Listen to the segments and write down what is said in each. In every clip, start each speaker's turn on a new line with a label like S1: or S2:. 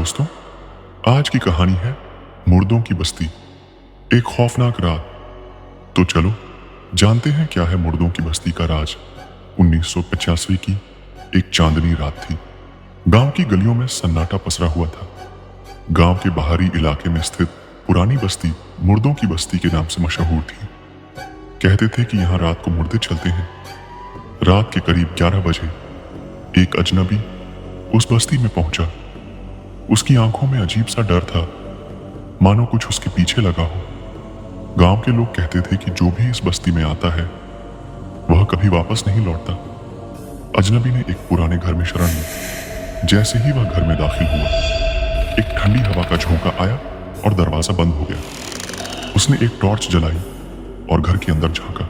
S1: दोस्तों, आज की कहानी है मुर्दों की बस्ती, एक खौफनाक रात। तो चलो जानते हैं क्या है मुर्दों की बस्ती का राज। 1985 की एक चांदनी रात थी। गांव की गलियों में सन्नाटा पसरा हुआ था। गांव के बाहरी इलाके में स्थित पुरानी बस्ती मुर्दों की बस्ती के नाम से मशहूर थी। कहते थे कि यहाँ रात को मुर्दे चलते हैं। रात के करीब 11 बजे एक अजनबी उस बस्ती में पहुंचा। उसकी आंखों में अजीब सा डर था, मानो कुछ उसके पीछे लगा हो। गांव के लोग कहते थे कि जो भी इस बस्ती में आता है वह कभी वापस नहीं लौटता। अजनबी ने एक पुराने घर में शरण ली। जैसे ही वह घर में दाखिल हुआ, एक ठंडी हवा का झोंका आया और दरवाजा बंद हो गया। उसने एक टॉर्च जलाई और घर के अंदर झांका।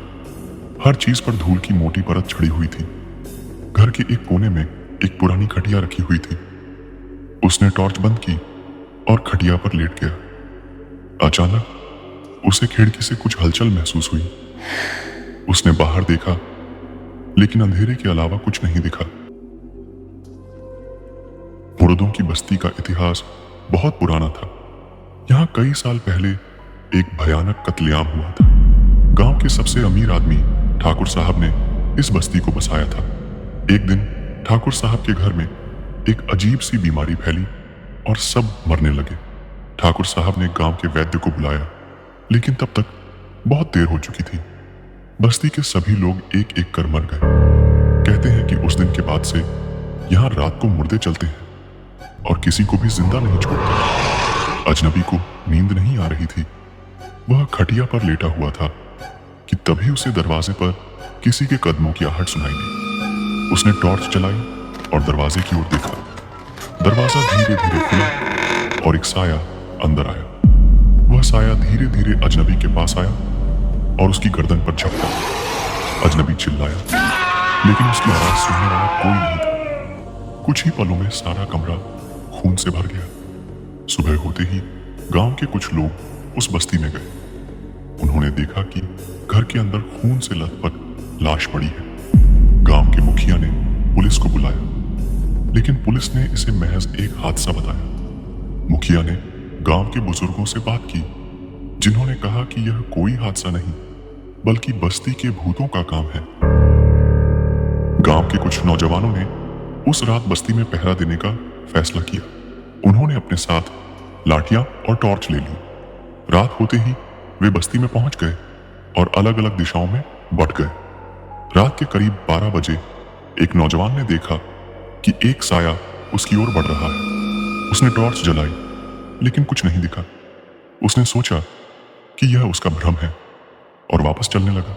S1: हर चीज पर धूल की मोटी परत चढ़ी हुई थी। घर के एक कोने में एक पुरानी खटिया रखी हुई थी। उसने टॉर्च बंद की और खटिया पर लेट गया। अचानक उसे खिड़की से कुछ हलचल महसूस हुई। उसने बाहर देखा, लेकिन अंधेरे के अलावा कुछ नहीं दिखा। मुर्दों की बस्ती का इतिहास बहुत पुराना था। यहाँ कई साल पहले एक भयानक कत्लेआम हुआ था। गांव के सबसे अमीर आदमी ठाकुर साहब ने इस बस्ती को बसाया था। एक दिन ठाकुर साहब के घर में एक अजीब सी बीमारी फैली और सब मरने लगे। ठाकुर साहब ने गांव के वैद्य को बुलाया, लेकिन तब तक बहुत देर हो चुकी थी। बस्ती के सभी लोग एक एक कर मर गए। कहते हैं कि उस दिन के बाद से यहाँ रात को मुर्दे चलते हैं और किसी को भी जिंदा नहीं छोड़ते। अजनबी को नींद नहीं आ रही थी। वह खटिया पर लेटा हुआ था कि तभी उसे दरवाजे पर किसी के कदमों की आहट सुनाई दी। उसने टॉर्च जलाई और दरवाजे की ओर देखा। दरवाजा धीरे धीरे खुला और एक साया अंदर आया। वह साया धीरे धीरे अजनबी के पास आया और उसकी गर्दन पर झपटा। अजनबी चिल्लाया, लेकिन उसकी आवाज सुनने वाला कोई नहीं था। कुछ ही पलों में सारा कमरा खून से भर गया। सुबह होते ही गांव के कुछ लोग उस बस्ती में गए। उन्होंने देखा कि घर के अंदर खून से लथपथ लाश पड़ी है। गांव के मुखिया ने पुलिस को बुलाया, लेकिन पुलिस ने इसे महज एक हादसा बताया। मुखिया ने गांव के बुजुर्गों से बात की, जिन्होंने कहा कि यह कोई हादसा नहीं, बल्कि बस्ती के भूतों का काम है। गांव के कुछ नौजवानों ने उस रात बस्ती में पहरा देने का फैसला किया। उन्होंने अपने साथ लाठियां और टॉर्च ले ली। रात होते ही वे बस्ती में पहुंच गए और अलग अलग दिशाओं में बट गए। रात के करीब 12 बजे एक नौजवान ने देखा कि एक साया उसकी ओर बढ़ रहा है। उसने टॉर्च जलाई, लेकिन कुछ नहीं दिखा। उसने सोचा कि यह उसका भ्रम है और वापस चलने लगा।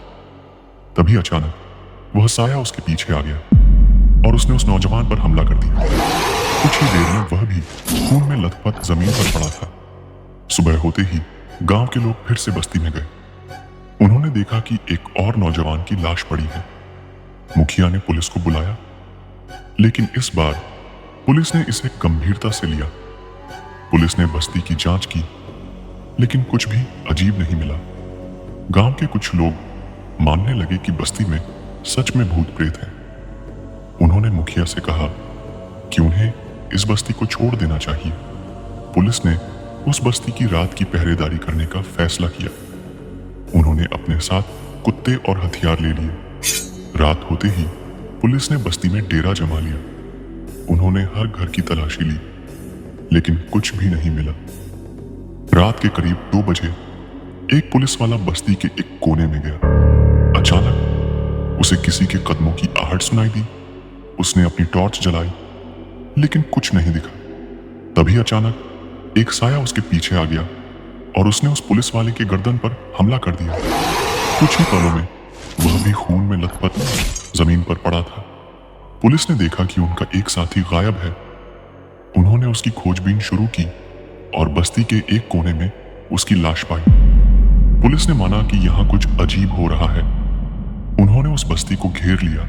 S1: तभी अचानक वह साया उसके पीछे आ गया और उसने उस नौजवान पर हमला कर दिया। कुछ ही देर में वह भी खून में लथपथ जमीन पर पड़ा था। सुबह होते ही गांव के लोग फिर से बस्ती में गए। उन्होंने देखा कि एक और नौजवान की लाश पड़ी है। मुखिया ने पुलिस को बुलाया, लेकिन इस बार पुलिस ने इसे गंभीरता से लिया। पुलिस ने बस्ती की जांच की, लेकिन कुछ भी अजीब नहीं मिला। गांव के कुछ लोग मानने लगे कि बस्ती में सच में भूत प्रेत हैं। उन्होंने मुखिया से कहा कि उन्हें इस बस्ती को छोड़ देना चाहिए। पुलिस ने उस बस्ती की रात की पहरेदारी करने का फैसला किया। उन्होंने अपने साथ कुत्ते और हथियार ले लिए। रात होते ही पुलिस ने बस्ती में डेरा जमा लिया। उन्होंने हर घर की तलाशी ली, लेकिन कुछ भी नहीं मिला। रात के करीब 2 बजे एक पुलिस वाला बस्ती के एक कोने में गया। अचानक उसे किसी के कदमों की आहट सुनाई दी। उसने अपनी टॉर्च जलाई, लेकिन कुछ नहीं दिखा। तभी अचानक एक साया उसके पीछे आ गया और उसने उस पुलिस वाले के गर्दन पर हमला कर दिया। कुछ ही पलों में वह भी खून में लथपथ जमीन पर पड़ा था। पुलिस ने देखा कि उनका एक साथी गायब है। उन्होंने उसकी खोजबीन शुरू की और बस्ती के एक कोने में उसकी लाश पाई। पुलिस ने माना कि यहाँ कुछ अजीब हो रहा है। उन्होंने उस बस्ती को घेर लिया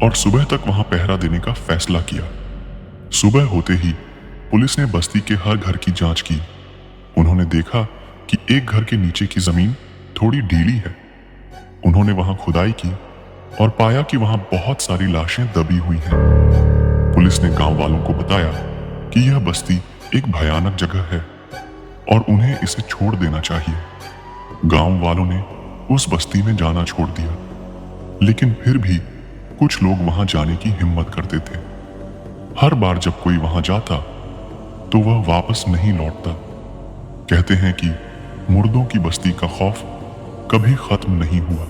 S1: और सुबह तक वहां पहरा देने का फैसला किया। सुबह होते ही पुलिस ने बस्ती के हर घर की जांच की। उन्होंने देखा कि एक घर के नीचे की जमीन थोड़ी ढीली है। उन्होंने वहां खुदाई की और पाया कि वहां बहुत सारी लाशें दबी हुई हैं। पुलिस ने गांव वालों को बताया कि यह बस्ती एक भयानक जगह है और उन्हें इसे छोड़ देना चाहिए। गांव वालों ने उस बस्ती में जाना छोड़ दिया, लेकिन फिर भी कुछ लोग वहां जाने की हिम्मत करते थे। हर बार जब कोई वहां जाता तो वह वापस नहीं लौटता। कहते हैं कि मुर्दों की बस्ती का खौफ कभी खत्म नहीं हुआ।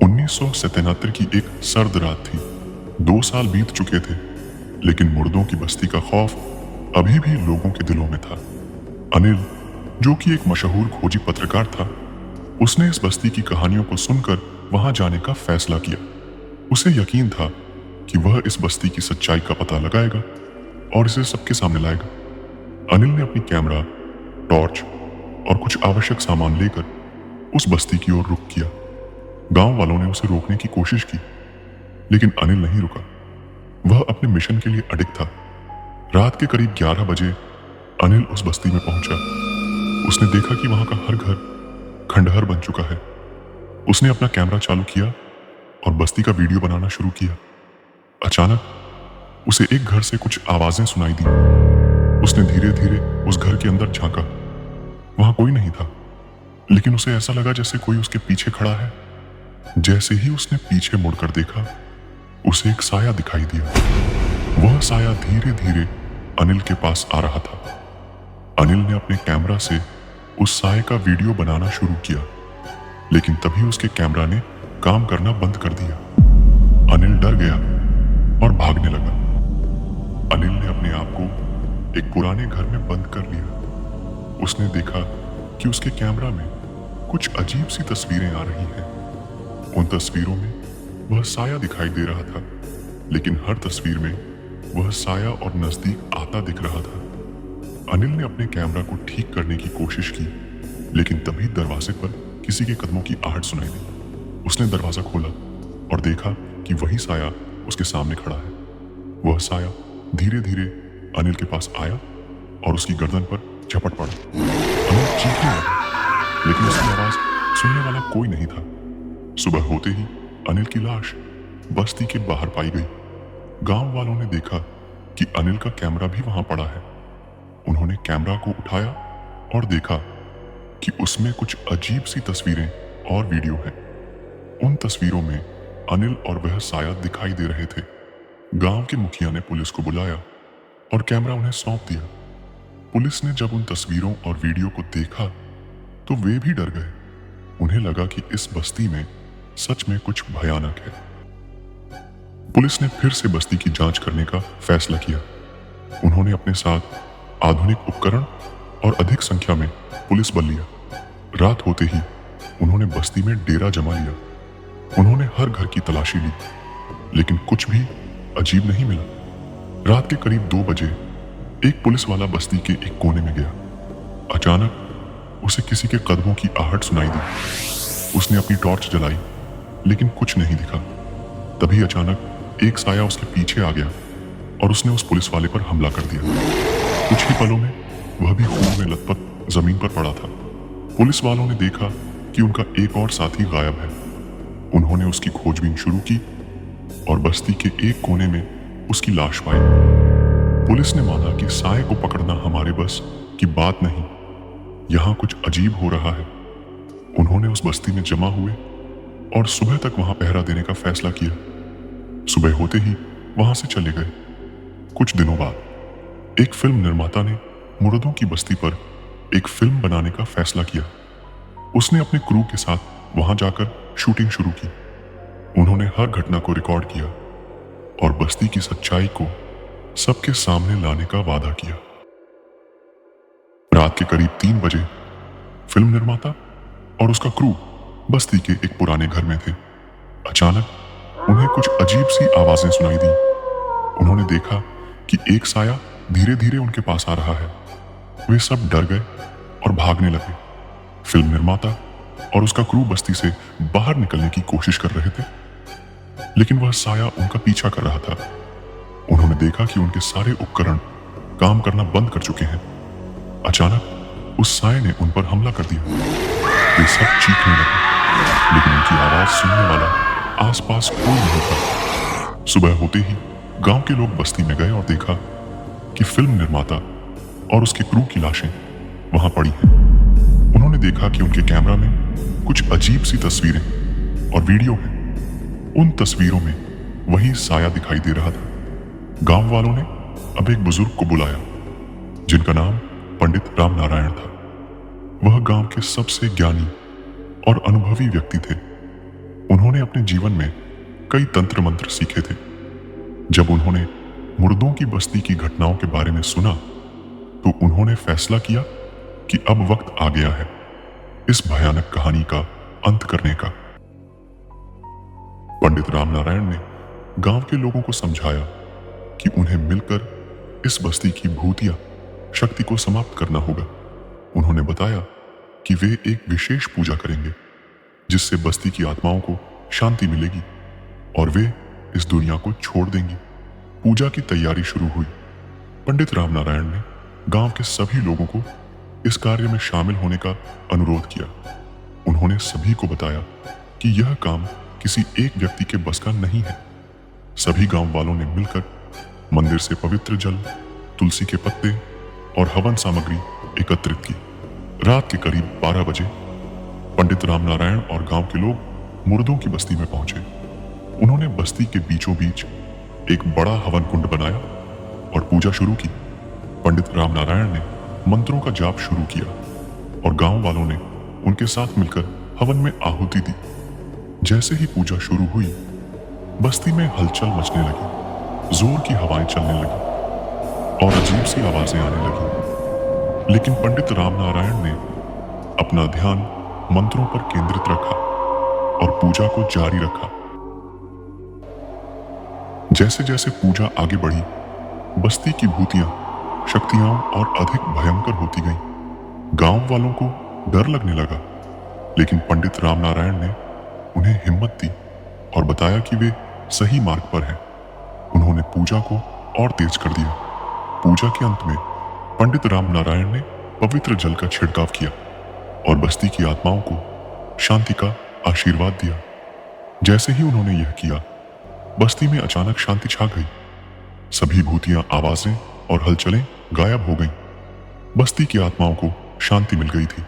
S1: 1977 की एक सर्द रात थी। 2 साल बीत चुके थे, लेकिन मुर्दों की बस्ती का खौफ अभी भी लोगों के दिलों में था। अनिल, जो कि एक मशहूर खोजी पत्रकार था, उसने इस बस्ती की कहानियों को सुनकर वहां जाने का फैसला किया। उसे यकीन था कि वह इस बस्ती की सच्चाई का पता लगाएगा और इसे सबके सामने लाएगा। अनिल ने अपनी कैमरा, टॉर्च और कुछ आवश्यक सामान लेकर उस बस्ती की ओर रुख किया। गांव वालों ने उसे रोकने की कोशिश की, लेकिन अनिल नहीं रुका। वह अपने मिशन के लिए अडिग था। रात के करीब 11 बजे अनिल उस बस्ती में पहुंचा। उसने देखा कि वहां का हर घर खंडहर बन चुका है। उसने अपना कैमरा चालू किया और बस्ती का वीडियो बनाना शुरू किया। अचानक उसे एक घर से कुछ आवाजें सुनाई दी। उसने धीरे धीरे उस घर के अंदर झांका। वहां कोई नहीं था, लेकिन उसे ऐसा लगा जैसे कोई उसके पीछे खड़ा है। जैसे ही उसने पीछे मुड़कर देखा, उसे एक साया दिखाई दिया। वह साया धीरे धीरे अनिल के पास आ रहा था। अनिल ने अपने कैमरा से उस साये का वीडियो बनाना शुरू किया, लेकिन तभी उसके कैमरा ने काम करना बंद कर दिया। अनिल डर गया और भागने लगा। अनिल ने अपने आप को एक पुराने घर में बंद कर लिया। उसने देखा कि उसके कैमरा में कुछ अजीब सी तस्वीरें आ रही हैं। उन तस्वीरों में वह साया दिखाई दे रहा था, लेकिन हर तस्वीर में वह साया और नजदीक आता दिख रहा था। अनिल ने अपने कैमरा को ठीक करने की कोशिश की, लेकिन तभी दरवाजे पर किसी के कदमों की आहट सुनाई दी। उसने दरवाजा खोला और देखा कि वही साया उसके सामने खड़ा है। वह साया धीरे धीरे अनिल के पास आया और उसकी गर्दन पर झपट पड़ा। अनिल चीखने लगा, लेकिन उसकी आवाज सुनने वाला कोई नहीं था। सुबह होते ही अनिल की लाश बस्ती के बाहर पाई गई। गांव वालों ने देखा कि अनिल का कैमरा भी वहां पड़ा है। उन्होंने कैमरा को उठाया और देखा कि उसमें कुछ अजीब सी तस्वीरें और वीडियो है। उन तस्वीरों में अनिल और वह साया दिखाई दे रहे थे। गांव के मुखिया ने पुलिस को बुलाया और कैमरा उन्हें सौंप दिया। पुलिस ने जब उन तस्वीरों और वीडियो को देखा तो वे भी डर गए। उन्हें लगा कि इस बस्ती में सच में कुछ भयानक है। पुलिस ने फिर से बस्ती की जांच करने का फैसला किया। उन्होंने अपने साथ आधुनिक उपकरण और अधिक संख्या में पुलिस बल लिया। रात होते ही उन्होंने बस्ती में डेरा जमा लिया। उन्होंने हर घर की तलाशी ली, लेकिन कुछ भी अजीब नहीं मिला। रात के करीब 2 बजे एक पुलिस वाला बस्ती के एक कोने में गया। अचानक उसे किसी के कदमों की आहट सुनाई दी। उसने अपनी टॉर्च जलाई, लेकिन कुछ नहीं दिखा। तभी अचानक एक साया उसके पीछे आ गया और उसने उस पुलिस वाले पर हमला कर दिया। कुछ ही पलों में वह भी खून में लथपथ जमीन पर पड़ा था। पुलिस वालों ने देखा कि उनका एक और साथी गायब है। उन्होंने उसकी खोजबीन शुरू की और बस्ती के एक कोने में उसकी लाश पाई। पुलिस ने माना कि साये को पकड़ना हमारे बस की बात नहीं, यहाँ कुछ अजीब हो रहा है। उन्होंने उस बस्ती में जमा हुए और सुबह तक वहां पहरा देने का फैसला किया। सुबह होते ही वहां से चले गए। कुछ दिनों बाद एक फिल्म निर्माता ने मुर्दों की बस्ती पर एक फिल्म बनाने का फैसला किया। उसने अपने क्रू के साथ वहां जाकर शूटिंग शुरू की। उन्होंने हर घटना को रिकॉर्ड किया और बस्ती की सच्चाई को सबके सामने लाने का वादा किया। रात के करीब 3 बजे फिल्म निर्माता और उसका क्रू बस्ती के एक पुराने घर में थे। अचानक उन्हें कुछ अजीब सी आवाजें सुनाई दी। उन्होंने देखा कि एक साया धीरे धीरे उनके पास आ रहा है। वे सब डर गए और भागने लगे। फिल्म निर्माता और उसका क्रू बस्ती से बाहर निकलने की कोशिश कर रहे थे, लेकिन वह साया उनका पीछा कर रहा था। उन्होंने देखा कि उनके सारे उपकरण काम करना बंद कर चुके हैं। अचानक उस साये ने उन पर हमला कर दिया। वे सब चीखने लगे, लेकिन उनकी आवाज सुनने वाला आसपास कोई नहीं था। सुबह होते ही गांव के लोग बस्ती में गए और देखा कि फिल्म निर्माता और उसके क्रू की लाशें वहां पड़ी हैं। उन्होंने देखा कि उनके कैमरा में कुछ अजीब सी तस्वीरें और वीडियो हैं। उन तस्वीरों में वही साया दिखाई दे रहा था। गांव वालों ने अब एक बुजुर्ग को बुलाया जिनका नाम पंडित राम नारायण था। वह गांव के सबसे ज्ञानी और अनुभवी व्यक्ति थे। उन्होंने अपने जीवन में कई तंत्र मंत्र सीखे थे। जब उन्होंने मुर्दों की बस्ती की घटनाओं के बारे में सुना तो उन्होंने फैसला किया कि अब वक्त आ गया है इस भयानक कहानी का अंत करने का। पंडित राम नारायण ने गांव के लोगों को समझाया कि उन्हें मिलकर इस बस्ती की भूतिया शक्ति को समाप्त करना होगा। उन्होंने बताया कि वे एक विशेष पूजा करेंगे जिससे बस्ती की आत्माओं को शांति मिलेगी और वे इस दुनिया को छोड़ देंगी। पूजा की तैयारी शुरू हुई। पंडित राम नारायण ने गांव के सभी लोगों को इस कार्य में शामिल होने का अनुरोध किया। उन्होंने सभी को बताया कि यह काम किसी एक व्यक्ति के बस का नहीं है। सभी गांव वालों ने मिलकर मंदिर से पवित्र जल, तुलसी के पत्ते और हवन सामग्री एकत्रित की। रात के करीब 12 बजे पंडित राम नारायण और गांव के लोग मुर्दों की बस्ती में पहुंचे। उन्होंने बस्ती के बीचों बीच एक बड़ा हवन कुंड बनाया और पूजा शुरू की। पंडित राम नारायण ने मंत्रों का जाप शुरू किया और गांव वालों ने उनके साथ मिलकर हवन में आहुति दी। जैसे ही पूजा शुरू हुई, बस्ती में हलचल मचने लगी, जोर की हवाएं चलने लगी और अजीब सी आवाजें आने लगी। लेकिन पंडित राम नारायण ने अपना ध्यान मंत्रों पर केंद्रित रखा और पूजा को जारी रखा। जैसे जैसे पूजा आगे बढ़ी, बस्ती की भूतियां, शक्तियां और अधिक भयंकर होती गईं। गांव वालों को डर लगने लगा, लेकिन पंडित राम नारायण ने उन्हें हिम्मत दी और बताया कि वे सही मार्ग पर हैं। उन्होंने पूजा को और तेज कर दिया। पूजा के अंत में पंडित राम नारायण ने पवित्र जल का छिड़काव किया और बस्ती की आत्माओं को शांति का आशीर्वाद दिया। जैसे ही उन्होंने यह किया, बस्ती में अचानक शांति छा गई। सभी भूतियां, आवाजें और हलचलें गायब हो गईं। बस्ती की आत्माओं को शांति मिल गई थी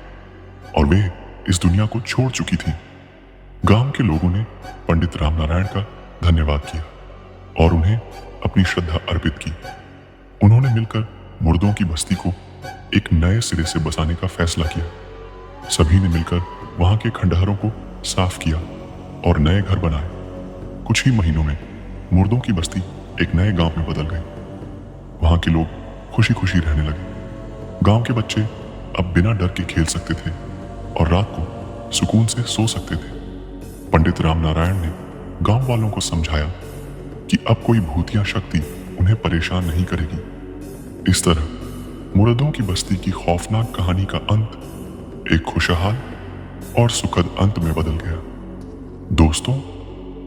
S1: और वे इस दुनिया को छोड़ चुकी थी। गांव के लोगों ने पंडित राम नारायण का धन्यवाद किया और उन्हें अपनी श्रद्धा अर्पित की। उन्होंने मिलकर मुर्दों की बस्ती को एक नए सिरे से बसाने का फैसला किया। सभी ने मिलकर वहां के खंडहरों को साफ किया और नए घर बनाए। कुछ ही महीनों में मुर्दों की बस्ती एक नए गांव में बदल गई। वहां के लोग खुशी खुशी रहने लगे। गांव के बच्चे अब बिना डर के खेल सकते थे और रात को सुकून से सो सकते थे। पंडित राम नारायण ने गांव वालों को समझाया कि अब कोई भूतिया शक्ति उन्हें परेशान नहीं करेगी। इस तरह मुर्दों की बस्ती की खौफनाक कहानी का अंत एक खुशहाल और सुखद अंत में बदल गया। दोस्तों,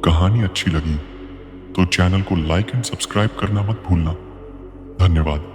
S1: कहानी अच्छी लगी तो चैनल को लाइक एंड सब्सक्राइब करना मत भूलना। धन्यवाद।